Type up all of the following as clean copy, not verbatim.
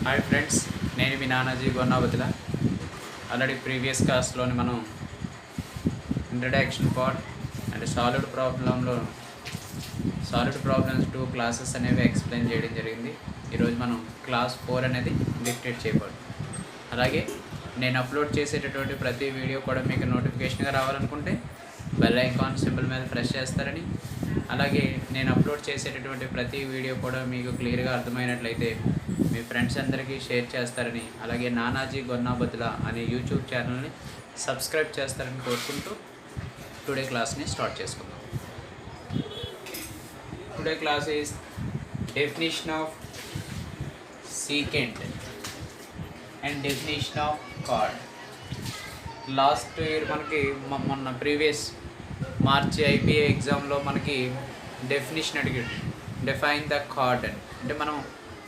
Hi friends, నేను మీ Nanaji గొన్నావతిల. Already previous క్లాస్లోని మనం introduction part and solid problems 2 classes అనేవి explain చేయడం జరిగింది. ఈరోజు మనం క్లాస్ 4 అనేది డిక్టేట్ చేయబోతుంది. అలాగే నేను అప్లోడ్ చేసేటటువంటి ప్రతి వీడియో కూడా మీకు నోటిఫికేషన్గా రావాలనుకుంటే బెల్ ఐకాన్ సింబల్ మీద ప్రెస్ చేస్తారని, అలాగే నేను అప్లోడ్ చేసేటటువంటి ప్రతి వీడియో కూడా మీకు క్లియర్గా అర్థమైనట్లయితే మీ ఫ్రెండ్స్ అందరికీ షేర్ చేస్తారని, అలాగే నానాజీ గొన్నాబతుల అనే యూట్యూబ్ ఛానల్ని సబ్స్క్రైబ్ చేస్తారని కోరుకుంటూ టుడే క్లాస్ని స్టార్ట్ చేసుకుందాం. Today class is definition of secant and definition of card. Last year మనకి మొన్న ప్రీవియస్ మార్చి ఐపీఏ ఎగ్జామ్లో మనకి డెఫినేషన్ అడిగాడు. డిఫైన్ ద కార్డ్ అంటే మనం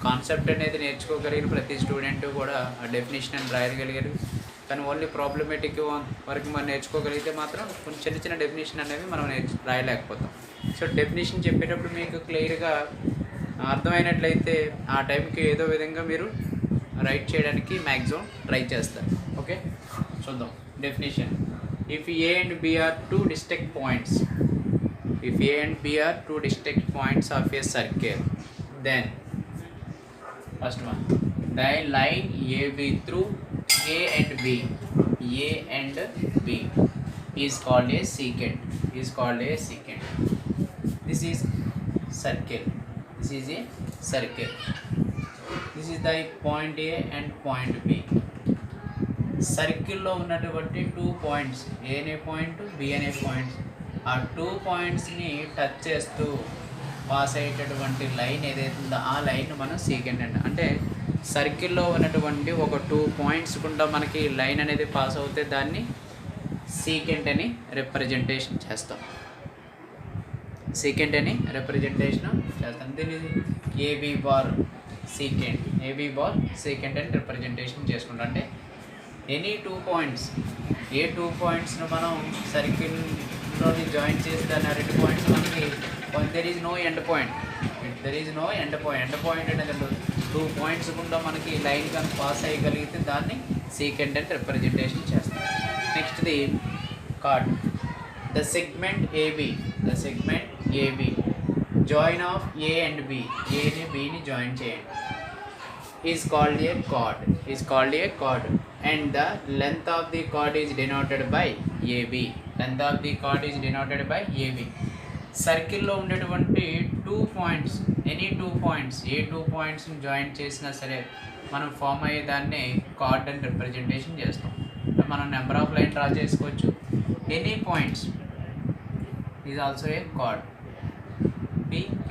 కాన్సెప్ట్ అనేది నేర్చుకోగలిగిన ప్రతి స్టూడెంట్ కూడా ఆ డెఫినేషన్ అని రాయగలిగారు. కానీ ఓన్లీ ప్రాబ్లమేటిక్ వరకు మనం నేర్చుకోగలిగితే మాత్రం కొంచెం చిన్న చిన్న డెఫినేషన్ అనేవి మనం రాయలేకపోతాం. సో డెఫినేషన్ చెప్పేటప్పుడు మీకు క్లియర్గా అర్థమైనట్లయితే ఆ టైంకి ఏదో విధంగా మీరు రైట్ చేయడానికి మ్యాక్సిమం ట్రై చేస్తారు. ఓకే, చూద్దాం definition. If A and B are two distinct points, if A and B are two distinct points of a circle, then first one, the line AB through A and B is called a secant. This is circle. This is a circle. This is the point A and point B. సర్కిల్లో ఉన్నటువంటి 2 points, ఏ అనే point, B అనే points, ఆ 2 పాయింట్స్ని touch చేస్తూ pass అయ్యేటటువంటి line ఏదైతే ఉందో ఆ లైన్ మనం సీకెంట్ అంటే సర్కిల్లో ఉన్నటువంటి ఒక 2 పాయింట్స్ గుండా మనకి లైన్ అనేది పాస్ అవుతే దాన్ని సీకెంట్ అని రిప్రజెంటేషన్ చేస్తాం. దీన్ని ఏబీ బార్ సీకెంట్ అని రిప్రజెంటేషన్ చేసుకుంటాం. అంటే ఎనీ 2 పాయింట్స్, ఏ 2 పాయింట్స్ను మనం సర్కిల్లోని జాయిన్ చేసి దాన్ని ఆ 2 పాయింట్స్ మనకి there is no end point end point అనేది 2 పాయింట్స్ గుండా మనకి లైన్ కానీ పాస్ అయ్యగలిగితే దాన్ని సీకెంట్ అని రిప్రజెంటేషన్ చేస్తాం. నెక్స్ట్ది chord. The segment AB join of A and B, ఏని బిని జాయిన్ చేయండి, is called a chord and the length of the chord is denoted by AB. సర్కిల్లో ఉండేటువంటి 2 పాయింట్స్, ఎనీ 2 పాయింట్స్, ఏ 2 పాయింట్స్ని జాయిన్ చేసినా సరే మనం ఫామ్ అయ్యే దాన్ని కార్డ్ అని రిప్రజెంటేషన్ చేస్తాం. మనం నెంబర్ ఆఫ్ లైన్ డ్రా చేసుకోవచ్చు. Any points is also a card. PQ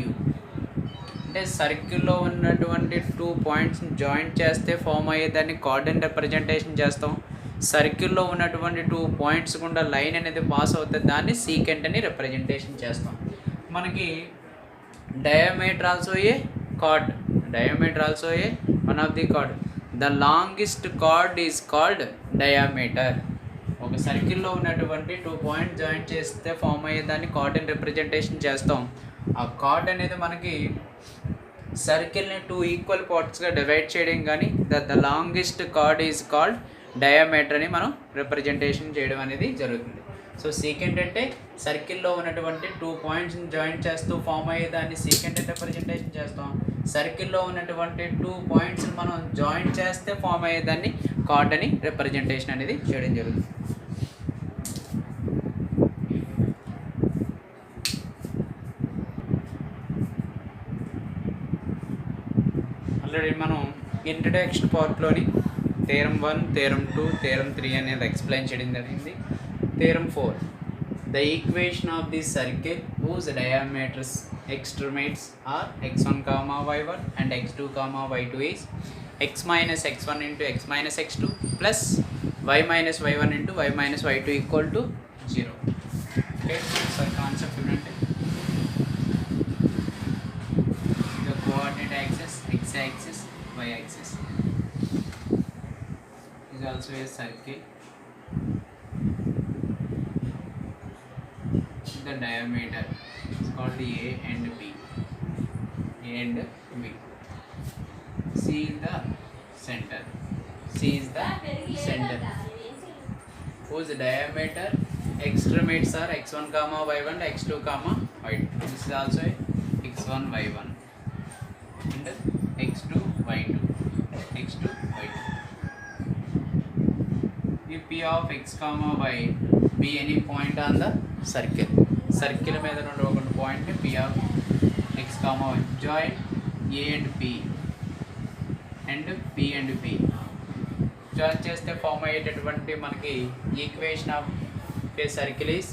అంటే సర్కిల్లో ఉన్నటువంటి 2 పాయింట్స్ని జాయిన్ చేస్తే ఫామ్ అయ్యేదాన్ని కార్డ్ అని రిప్రజెంటేషన్ చేస్తాం. సర్కిల్లో ఉన్నటువంటి 2 పాయింట్స్ గుండా లైన్ అనేది పాస్ అవుతుంది, దాన్ని సీకెంట్ అని రిప్రజెంటేషన్ చేస్తాం. మనకి diameter also a one of the card. The longest card is called diameter. ఒక సర్కిల్లో ఉన్నటువంటి 2 పాయింట్స్ జాయిన్ చేస్తే ఫామ్ అయ్యేదాన్ని కార్డ్ అని రిప్రజెంటేషన్ చేస్తాం. ఆ కార్డ్ అనేది మనకి సర్కిల్ని 2 ఈక్వల్ పార్ట్స్గా డివైడ్ చేయడం కానీ the longest card is called diameter అని మనం రిప్రజెంటేషన్ చేయడం అనేది జరుగుతుంది. సో సీకెంట్ అంటే సర్కిల్లో ఉన్నటువంటి 2 పాయింట్స్ని జాయిన్ చేస్తూ ఫామ్ అయ్యేదాన్ని సీకెంట్ అని రిప్రజెంటేషన్ చేస్తాం. సర్కిల్లో ఉన్నటువంటి 2 పాయింట్స్ని మనం జాయిన్ చేస్తే ఫామ్ అయ్యేదాన్ని కార్డ్ అని రిప్రజెంటేషన్ అనేది చేయడం జరుగుతుంది. ఆల్రెడీ మనం ఇంట్రడక్షన్ పార్ట్లోని థియరం 1, థియరం 2, థియరం 3 అనేది ఎక్స్ప్లెయిన్ చేయడం జరిగింది. Theorem 4, the equation of the circle whose diameters extremities are x1, y1 and x2, y2 is x minus x1 into x minus x2 plus y minus y1 into y minus y2 equal to 0. Okay, so concept ఏంటంటే the coordinate axis x-axis, y-axis is also a circle. The diameter is called A and B. See the center. C is the center whose diameter extremates are x1 comma y1 x2 comma y2. This is also x1 y1 and x2 y2 x2 y2. If p of x comma y be any point on the circle మీద నుండి ఒక point p of x comma y join a and p and p and p join చేస్తే form అయ్యేటటువంటి మనకి equation of a circle is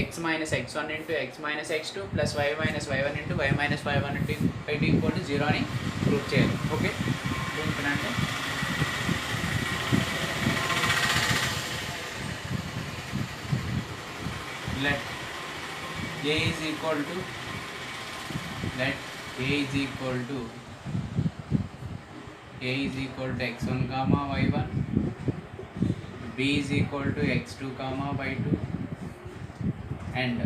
x minus x1 into x minus x2 plus y minus y1 into y minus y1 into y2 equal to 0 అని prove చేయాలి. Okay ఏంటంటే let a is equal to x1 comma y1, b is equal to x2 comma y2 and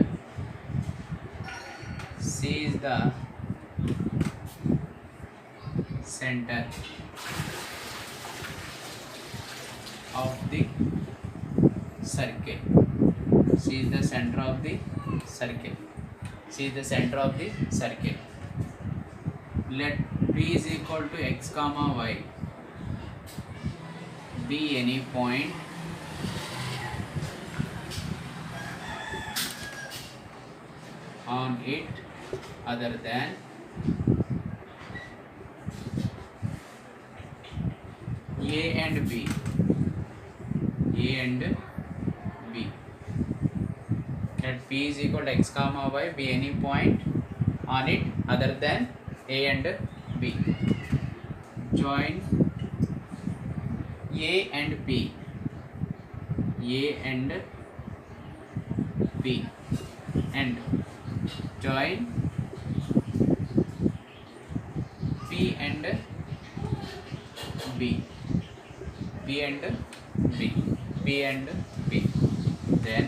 c is the center of the circle. C is the center of the circle. C is the center of the circle. Let p is equal to x comma y be any point on it other than a and b. Let p is equal to x comma y be any point on it other than a and b. Join a and p and join p and b. Then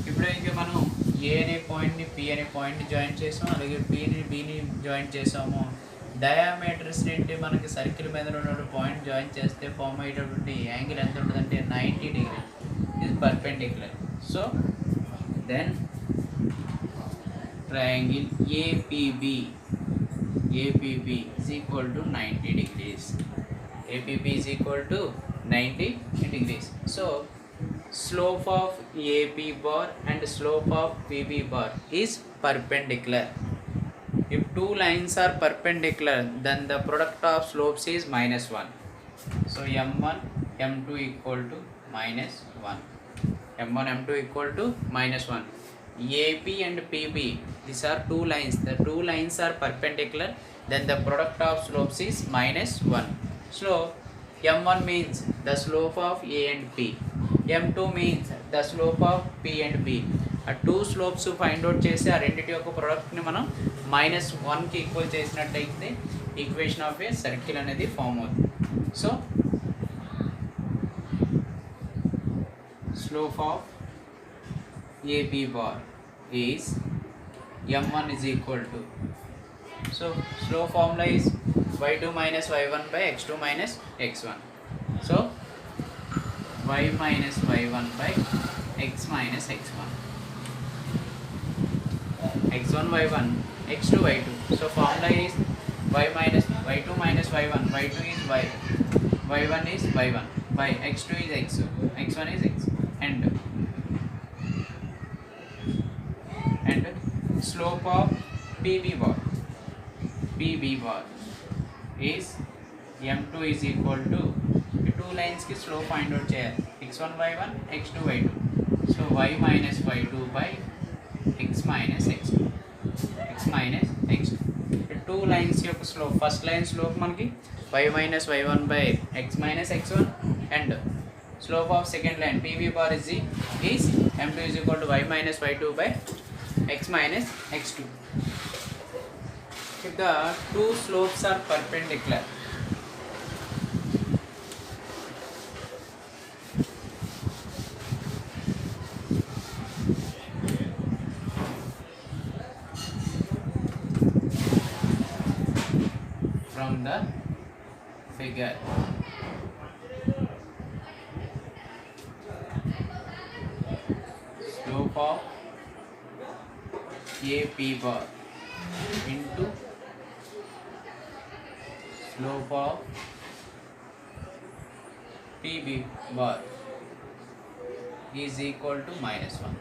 ఇప్పుడు ఇంకా మనం ఏ అనే పాయింట్ని P అనే పాయింట్ని join చేసాము, అలాగే బిని join చేసాము. డయామీటర్స్ ఏంటి మనకి సర్కిల్ మీద ఉన్న పాయింట్ జాయిన్ చేస్తే ఫామ్ అయ్యేటటువంటి యాంగిల్ ఎంత ఉంటుందంటే 90 degree is perpendicular. So then triangle APB is equal to 90 degrees. APB is equal to 90 degrees. So slope of AP bar and slope of PB bar is perpendicular. If two lines are perpendicular, then the product of slopes is -1. So m1 m2 equal to -1. m1 m2 equal to -1. AP and PB, these are two lines. The two lines are perpendicular, then the product of slopes is -1. So m1 means the slope of A and P. m2 means the slope of P and B. ఆ two slopes find out చేసి ఆ రెండింటి యొక్క ప్రోడక్ట్ని మనం -1కి equal చేసినట్టయితే equation of a circle అనేది ఫామ్ అవుతుంది. So slope of AP bar is m1 is equal to, so slope formula is y2 minus y1 by x2 minus x1. So y minus y1 by x minus x1, x1 y1 x2 y2. So formula is y minus y2 minus y1, y2 is y, y1 is y1 by x2 is x2, x1 is x. And slope of PB bar is m2 is equal to, two lines की slope find out చేయాలి, x1 y1 x2 y2. So y minus y2 by x minus x2, two lines యొక్క slope, first line slope మనకి y minus y1 by x minus x1 and slope of second line PB bar is m2 is equal to y minus y2 by x minus x2. If the two slopes are perpendicular, from the figure. Slope of a p bar into slope of pb bar is equal to -1.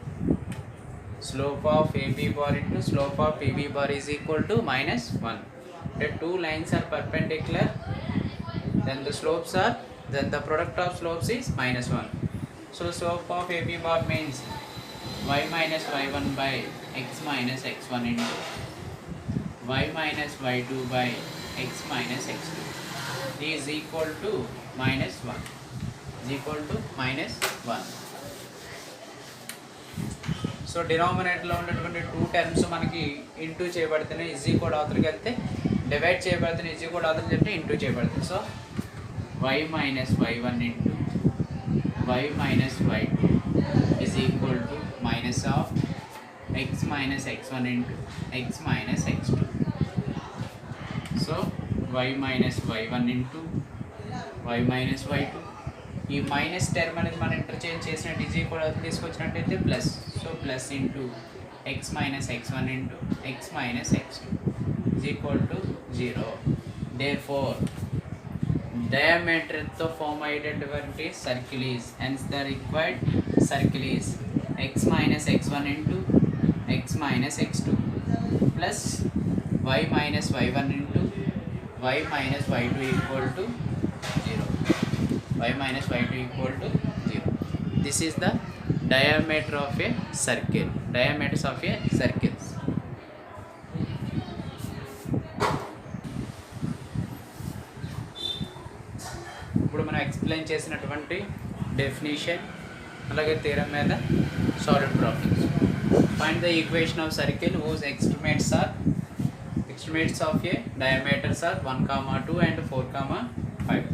Slope of AB bar into slope of PB bar is equal to -1. The two lines are perpendicular, then the product of slopes is -1. So slope of AB bar means y minus y1 by x minus x1 into y minus y2 by x minus x2 is equal to -1. Is equal to -1. So డినామినేటర్లో ఉన్నటువంటి two terms మనకి into చేయబడుతున్నాయి. Easy code అవతలకి వెళ్తే divide చేయబడుతున్నాయి, easy code అవతలకి వెళ్తే into చేయబడుతుంది. So y minus y1 into y minus y2 is equal to minus of x minus x1 into x minus x2. So y minus y1 into y minus y2, ఈ minus term అనేది మనం interchange చేసినట్టు easy కూడా తీసుకొచ్చినట్టయితే plus. So plus into x minus x1 into x minus x2 is equal to 0. Therefore డయామీటర్తో form అయ్యేటటువంటి circle is hence the required circle is x minus x1 into x minus x2 plus y minus y1 into y minus y2 equal to 0. Y minus y2 equal to 0. This is the diameter of a circle. Diameters of a circles. ఇప్పుడు మనం explain చేసినటువంటి definition అలాగే theorem మీద solid problems. Find the equation of circle whose estimates of a diameters are 1, 2 and 4, 5.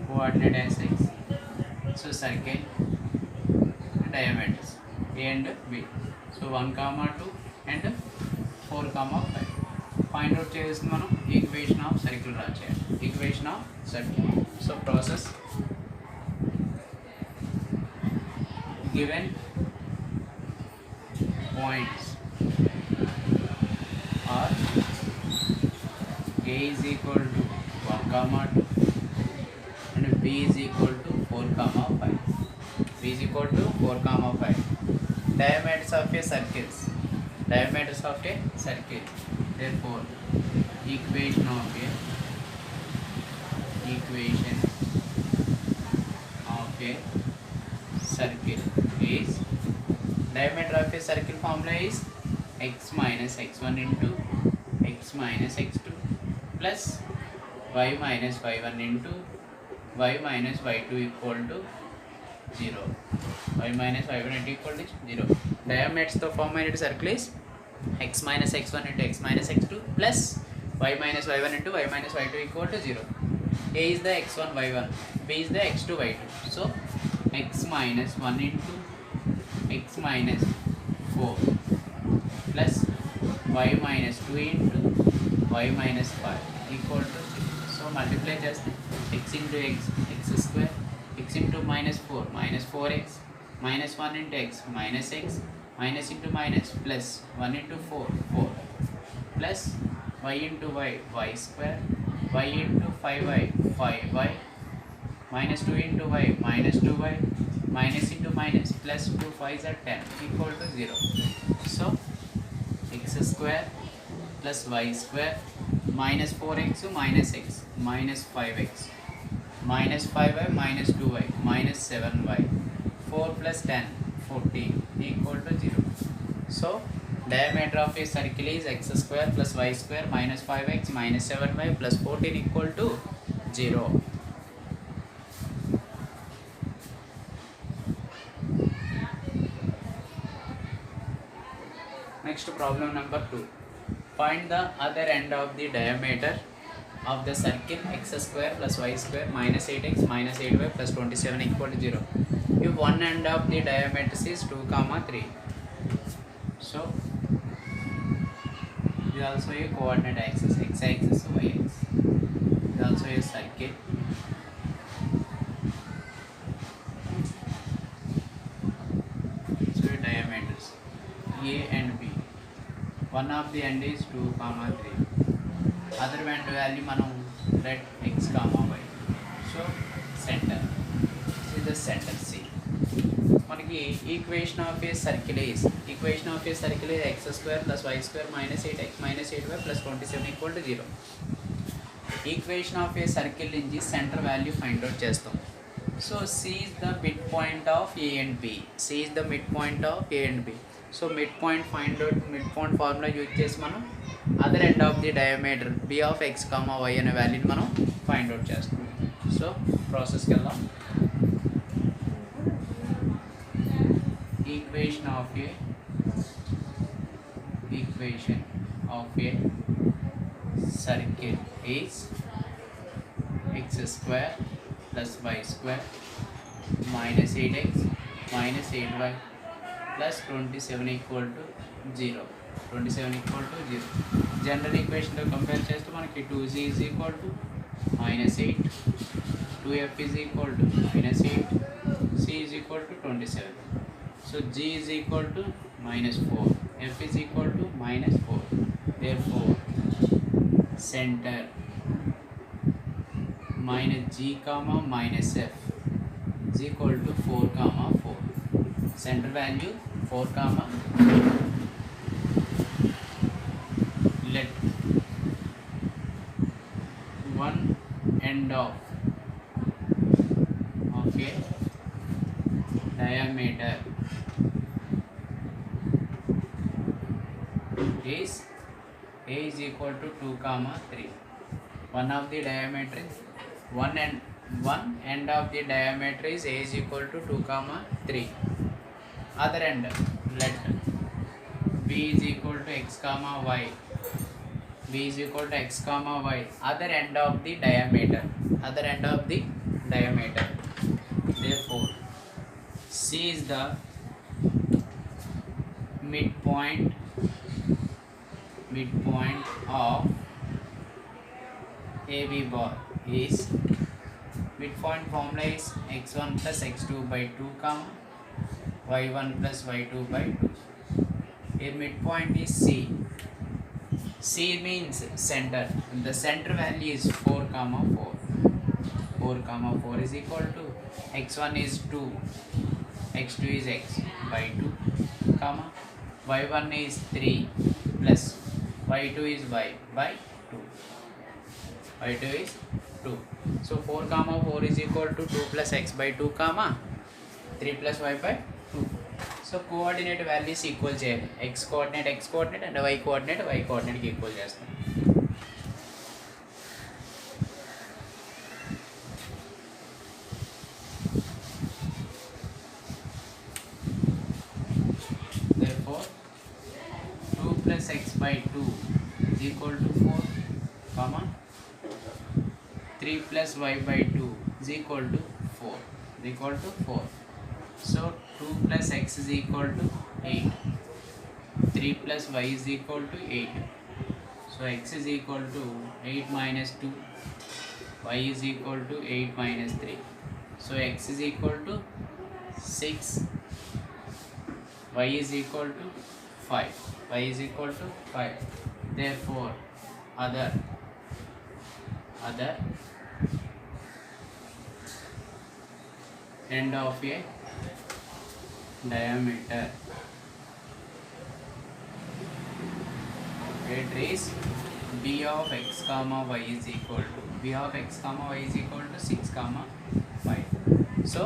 Coordinate as x. So circle diameters a and b. So 1, 2 and 4, 5. Find out చేసి మనం equation of circle రాయాలి. Equation of circle. So process given points are a is equal to 1, 2 and b is equal to 4, 5. B is equal to 4, 5. Diameters of a circles. Diameters of a circle. Therefore, equation of a circle is diameter of a circle formula is x minus x1 into x minus x2 plus y minus y1 into y minus y2 equal to 0. Y minus y1 equal to 0. Diameters to form a circle is x minus x1 into x minus x2 plus y minus y1 into y minus y2 equal to 0. A is the x1 y1, b is the x2 y2. So x minus 1 into x minus 4 plus y minus 2 into y minus 5 equal to 0. So multiply just x into x square, x into minus 4, minus 4x, minus 1 into x, minus into minus, plus 1 into 4, 4, plus y into y, y square, y into 5y, 5y, minus 2 into y, minus 2y, minus into minus, plus 2 5s are 10 equal to 0. So x square plus y square minus 4x minus x minus 5x minus 5y minus 2y minus 7y 4 plus 10 14 equal to 0. So diameter of a circle is x square plus y square minus 5x minus 7y plus 14 equal to 0. Next problem number 2. Find the other end of the diameter of the circle x square plus y square minus 8x minus 8y plus 27 equal to 0. If one end of the diameter is 2, 3. So this is also a coordinate axis, x axis, y axis. This is also a circle. So diameters A and B. One of the end is 2, 3. Other end value మనం let x, y. So center. This is the center C. మనకి equation of a circle is x square plus y square minus 8x minus 8y plus 27 equal to 0. Equation of a circle నుంచి centre value find out చేస్తాం. So C is the mid point of A and B. C is the mid point of A and B. So mid point find out, mid point formula use చేసి మనం other end of the diameter B of X comma Y అనే వాల్యూని మనం find out చేస్తాం. So ప్రాసెస్కి వెళ్దాం. Equation of a circle is x square plus y square minus 8x minus 8y plus 27 equal to 0. 27 equal to 0. General equation to compare చేస్తే మనకి 2z is equal to minus 8, 2f is equal to minus 8, c is equal to 27. So g is equal to minus 4, f is equal to minus 4. Therefore center minus g comma minus f is equal to 4 comma 4. Center value 4 comma. Let one end of a diameter is a is equal to 2 comma 3. One of the diameter is one end of the diameter is a is equal to 2 comma 3. Other end, let b is equal to x comma y. b is equal to x comma y. Other end of the diameter. Therefore c is the midpoint of AB bar is midpoint formula is x1 plus x2 by 2 comma y1 plus y2 by 2. Here midpoint is C. C means center. The center value is 4 comma 4. 4 comma 4 is equal to x1 is 2, x2 is x by 2 comma y1 is 3 plus y2 is y by 2. y2 is 2. So 4 comma 4 is equal to 2 plus x by 2 comma 3 plus y by 2. So coordinate values equal చేయాలి. x coordinate and y coordinate కి equal చేస్తాం. Therefore 2 plus x by 2 is equal to 4 comma 3 plus y by 2 is equal to 4. So 2 plus x is equal to 8. 3 plus y is equal to 8. So x is equal to 8 minus 2. Y is equal to 8 minus 3. So x is equal to 6. Y is equal to 5. Therefore other end of a diameter it is b of x comma y is equal to 6 comma 5. So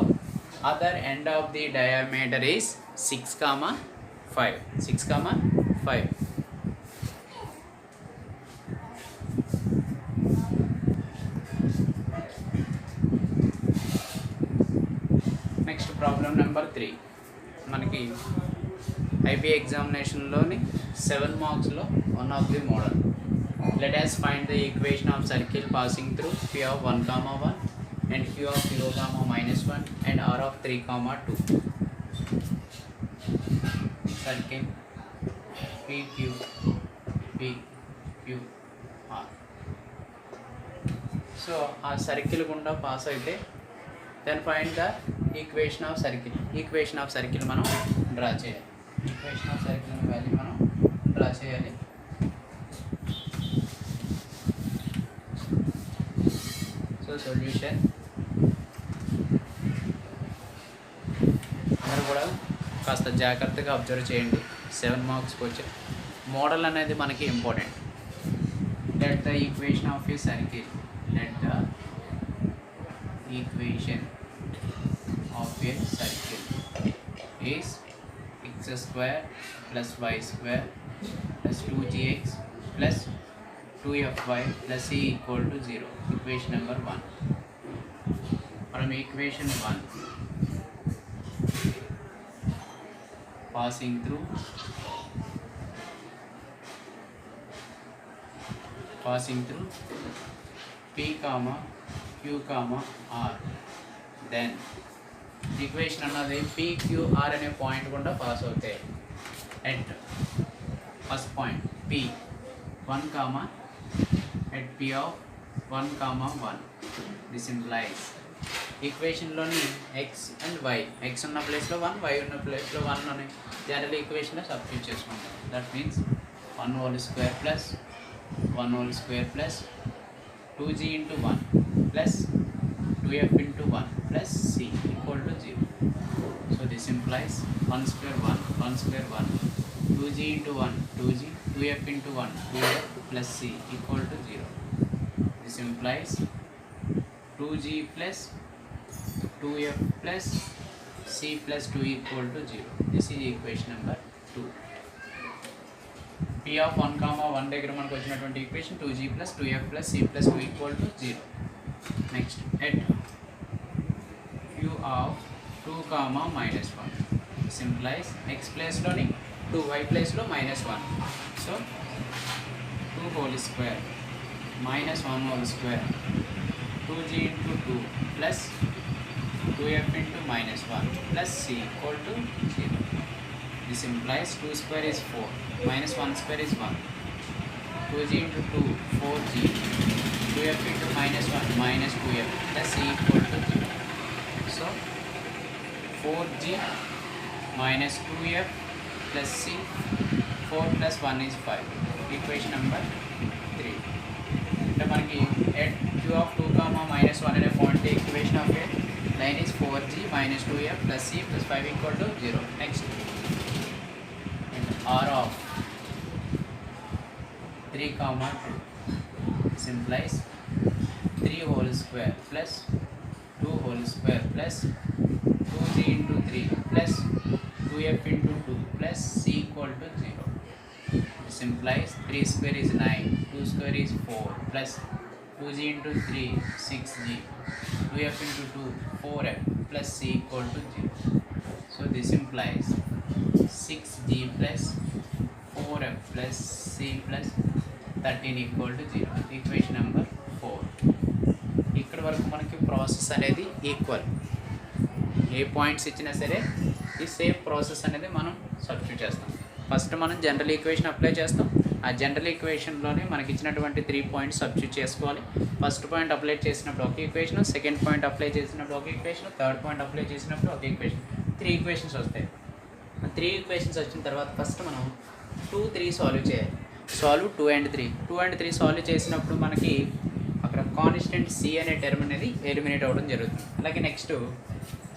other end of the diameter is 6 comma 5. Next problem number 3. మనకి IB ఎగ్జామినేషన్లోని 7 మార్క్స్లో one of the model. Let us find the equation of circle passing through p of 1 comma 1 and q of 0 comma minus 1 and r of 3 comma 2. Circle PQ R. So ఆ circle గుండా pass అయితే then find the equation of circle. Equation of circle మనం draw చేయాలి. Equation of circle value మనం draw చేయాలి. So solution అందరూ కూడా కాస్త జాగ్రత్తగా అబ్జర్వ్ చేయండి. 7 మార్క్స్కి వచ్చే మోడల్ అనేది మనకి important. Let the equation of a circle, let the equation of a circle is x² + y² + 2gx + 2fy + c = 0. Equation number 1. మనం equation 1 passing through p comma q comma r, then equation అన్నది pqr అనే point గుండా pass అవుతాయి. At first point p 1 comma at p of 1 comma 1. This implies ఈక్వేషన్లోని x and y, x ఉన్న ప్లేస్లో 1, y ఉన్న ప్లేస్లో 1 అని జనరల్ ఈక్వేషన్లో సబ్స్టిట్యూట్ చేసుకుంటాం. That means 1² + 1² + 2g × 1 + 2f × 1 + c = 0. So this implies 1² 1, 1² 1, 2g × 1 2g, 2f × 1 2f + c = 0. This implies 2g + 2f + c + 2 = 0. This is equation number 2. p of 1 comma 1 దగ్గర మనకు వచ్చినటువంటి equation 2g + 2f + c + 2 = 0. Next at q of 2 comma -1. This implies x ప్లేస్లోని 2, y ప్లేస్లో -1. So 2 whole square minus 1 whole square 2g into 2 plus 2f into -1 plus c equal to 0. This implies 2 square is 4 minus 1 square is 1. 2g into 2 4g, 2f into -1 minus 2f plus c equal to 0. So 4g minus 2f plus c, 4 plus 1 is 5. Equation number 3. అంటే మనకి at q of 2 comma -1 అనే point equation of A line is 4g minus 2f plus c plus 5 = 0. Next r of 3 comma 2. This implies 3 whole square plus 2 whole square plus 2g into 3 plus 2f into 2 plus c equal to 0. This implies 3 square is 9, 2 square is 4 plus 2g into 3 6g, 2f into 2 4f plus c equal to 0. So this implies 6g plus 4f plus c plus 13 equal to 0. Equation number 4. ఇక్కడ వరకు మనకి process అనేది equal. ఏ points ఇచ్చినా సరే ఈ same process అనేది మనం substitute చేస్తాం. ఫస్ట్ మనం జనరల్ ఈక్వేషన్ అప్లై చేస్తాం. ఆ జనరల్ ఈక్వేషన్లోనే మనకి ఇచ్చినటువంటి 3 పాయింట్స్ సబ్స్టిట్యూట్ చేసుకోవాలి. ఫస్ట్ పాయింట్ అప్లై చేసినప్పుడు ఒక ఈక్వేషన్, సెకండ్ పాయింట్ అప్లై చేసినప్పుడు ఒక ఈక్వేషన్, థర్డ్ పాయింట్ అప్లై చేసినప్పుడు ఒక ఈక్వేషన్. 3 ఈక్వేషన్స్ వస్తాయి. 3 ఈక్వేషన్స్ వచ్చిన తర్వాత ఫస్ట్ మనం 2, 3 సాల్వ్ చేయాలి. Solve 2 and 3. 2 and 3 సాల్వ్ చేసినప్పుడు మనకి అక్కడ కాన్స్టెంట్ సి అనే టర్మ్ అనేది ఎలిమినేట్ అవ్వడం జరుగుతుంది. అలాగే నెక్స్ట్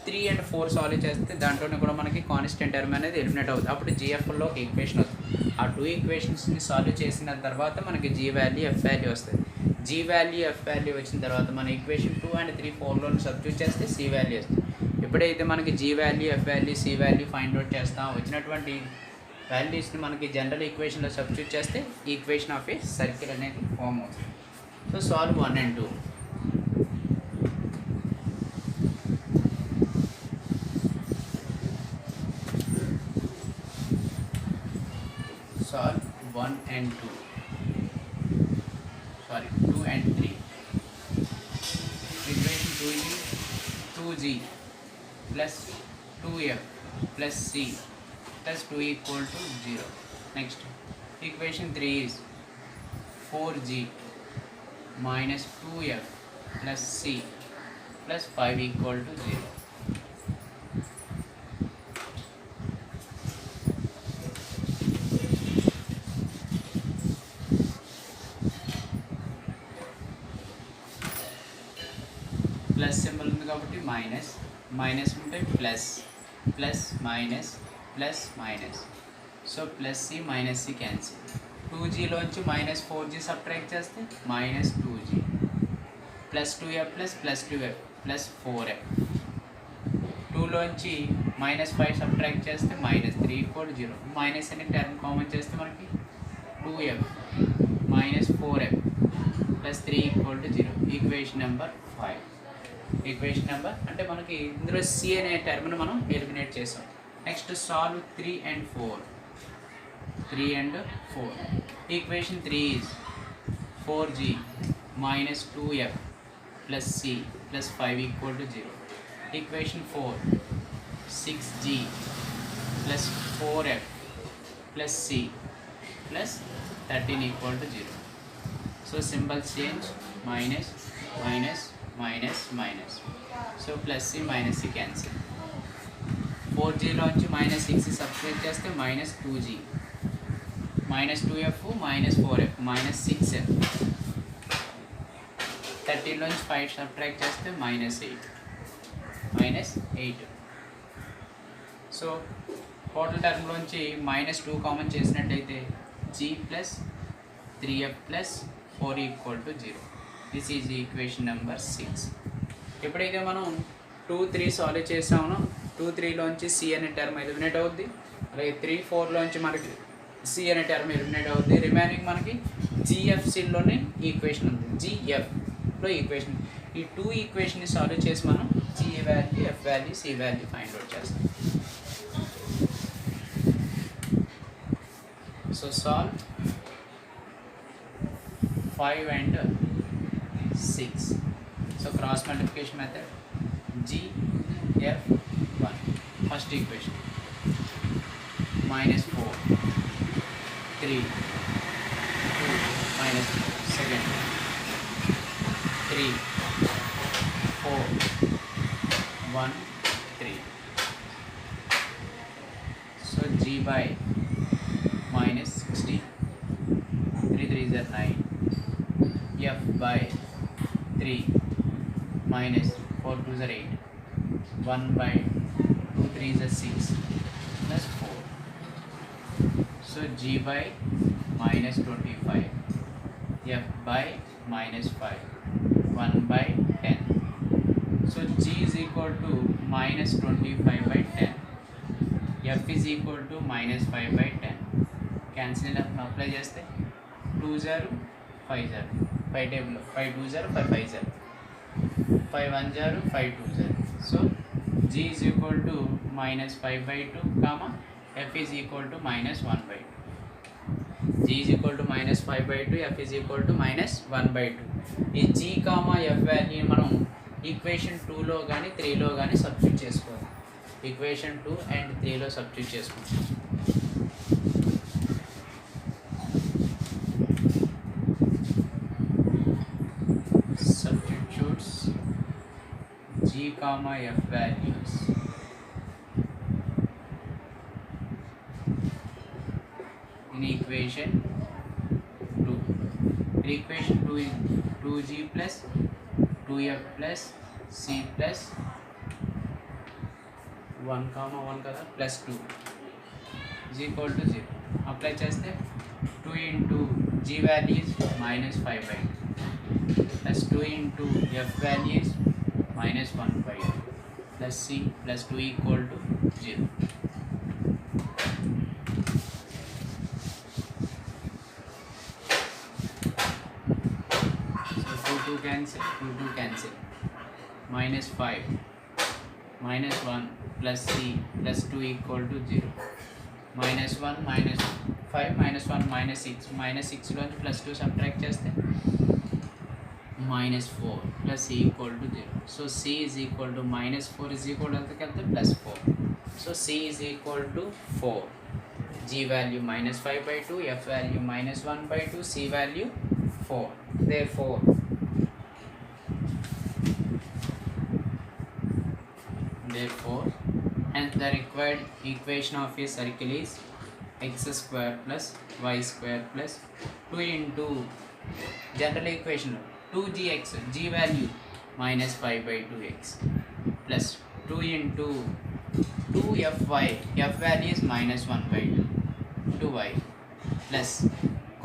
3 and 4 సాల్వ్ చేస్తే దాంట్లోనే కూడా మనకి కాన్స్టెంట్ టర్మ్ అనేది ఎలిమినేట్ అవుతుంది. అప్పుడు జిఎఫ్లో ఒక ఈక్వేషన్ వస్తుంది. ఆ 2 ఈక్వేషన్స్ని సాల్వ్ చేసిన తర్వాత మనకి జీ వాల్యూ, ఎఫ్ వాల్యూ వస్తుంది. జీ వాల్యూ, ఎఫ్ వాల్యూ వచ్చిన తర్వాత మన ఈక్వేషన్ 2 and 3 4లోని సబ్స్టిట్యూట్ చేస్తే సి వాల్యూ వస్తుంది. ఎప్పుడైతే మనకి G value, F value, C value find out చేస్తాం, వచ్చినటువంటి వాల్యూస్ని మనకి జనరల్ ఈక్వేషన్లో సబ్స్టిట్యూట్ చేస్తే ఈక్వేషన్ ఆఫ్ ఏ సర్కిల్ అనేది ఫామ్ అవుతుంది. So solve 1 and 2. Solve 1 and 2. Sorry, 2 and 3. Equation 2 is 2g plus 2f plus c plus 2 equal to 0. Next, equation 3 is 4g minus 2f plus C plus 5 equal to 0. Plus symbol ఉంది కాబట్టి minus, minus ఉంటే plus, plus minus plus minus. So plus C minus C cancel. 2Gలోంచి minus 4G subtract చేస్తే minus 2G plus 2F plus 2F plus 4F. 2లోంచి minus 5 subtract చేస్తే minus 3 equal 0. Minus అనే term common చేస్తే మనకి 2F minus 4F plus 3 equal to 0. Equation number 5. Equation number అంటే మనకి ఇందులో సి అనే టర్మ్ను మనం ఎలిమినేట్ చేసాం. Next solve 3 and 4. 3 and 4. Equation 3 is 4G minus 2F plus C plus 5 equal to 0. Equation 4 6G plus 4F plus C plus 13 equal to 0. So symbols change, minus minus minus minus. So plus C minus C cancel. 4Gలోంచి minus 6 subtract చేస్తే minus 2G minus 2F minus 4F minus 6F. 13లోంచి 5 subtract చేస్తే minus 8. So total టర్మ్లోంచి minus 2 common చేసినట్టయితే G plus 3F plus 4 equal to 0. This is equation number 6. ఎప్పుడైతే మనం 2, 3 solve చేసామో 2, 3లోంచి సి అనే టర్మ్ ఎలిమినేట్ అవుద్ది. అలాగే 3, 4లోంచి మనకి సి అనే టర్మ్ ఎలిమినేట్ అవుద్ది. రిమైనింగ్ మనకి జిఎఫ్సిలోనే ఈక్వేషన్ ఉంది. జిఎఫ్లో ఈక్వేషన్, ఈ 2 ఈక్వేషన్ని సాల్వ్ చేసి మనం G value, F value, C value find out చేస్తాం. So solve 5 and 6. So cross multiplication method. GF1 first equation minus 4 3 2 minus 4 second 3 4 1 3. So G by minus 16 3 3s are 9. F by 3 minus 4 2s are 8. 1 by 2 3s are 6 plus 4. So G by minus 25. F by minus 5. 1 by 10. So G is equal to minus 25 by 10. F is equal to minus 5 by 10. Cancel apply చేస్తే 2 0 5 0. 5 table 5 2 0 5 5 0. 5 1 0 5 2 0. So G is equal to minus 5 by 2 comma F is equal to minus 1 by 2. G is equal to minus 5 by 2, F is equal to minus 1 by 2. ఈ G comma F value మనం equation 2లో కానీ 3లో కానీ substitute చేసుకోవాలి. Equation 2 and 3లో substitute చేసుకుంటాం. Substitutes G comma F values in equation 2. Equation 2 is 2G plus 2F plus C plus 1 comma 1 కదా plus 2 is equal to 0. Apply చేస్తే 2 into G value is minus 5 by 2 plus 2 into F value is minus 1 by 2 plus C plus 2 equal to 0. So 2 cancel, 2 cancel. Minus 5 minus 1 plus C plus 2 equal to 0. Minus 1 minus 5 minus 1 minus 6. Minus 6 లోంచి plus 2 subtract చేస్తే minus 4 plus C equal to 0. So C is equal to minus 4 is equal to plus 4. So C is equal to 4. G value minus 5 by 2, F value minus 1 by 2, C value 4. Therefore Therefore, and the required equation of a circle is x square plus y square plus 2 into general equation 2gx, g value minus 5 by 2x plus 2 into 2fy, f value is minus 1 by 2y plus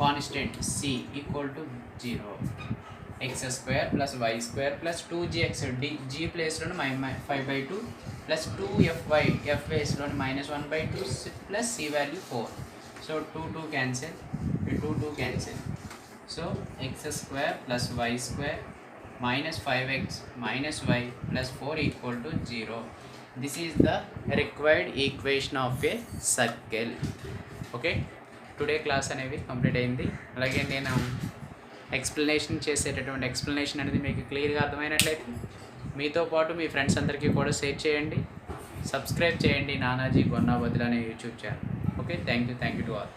constant c equal to 0, x square plus y square plus 2gx, g place lo 5 by 2 plus 2fy, f place lo minus 1 by 2 plus c value 4. So 2 cancel, 2 cancel. So x square plus y square minus 5x minus y plus 4 equal to 0. This is the required equation of a circle. Okay, today class అనేవి complete అయింది. అలాగే నేను explanation చేసేటటువంటి explanation అనేది మీకు క్లియర్గా అర్థమైనట్లయితే మీతో పాటు మీ ఫ్రెండ్స్ అందరికీ కూడా షేర్ చేయండి, సబ్స్క్రైబ్ చేయండి నానాజీ గొన్నావద్దులు అనే YouTube channel. Okay, thank you to all.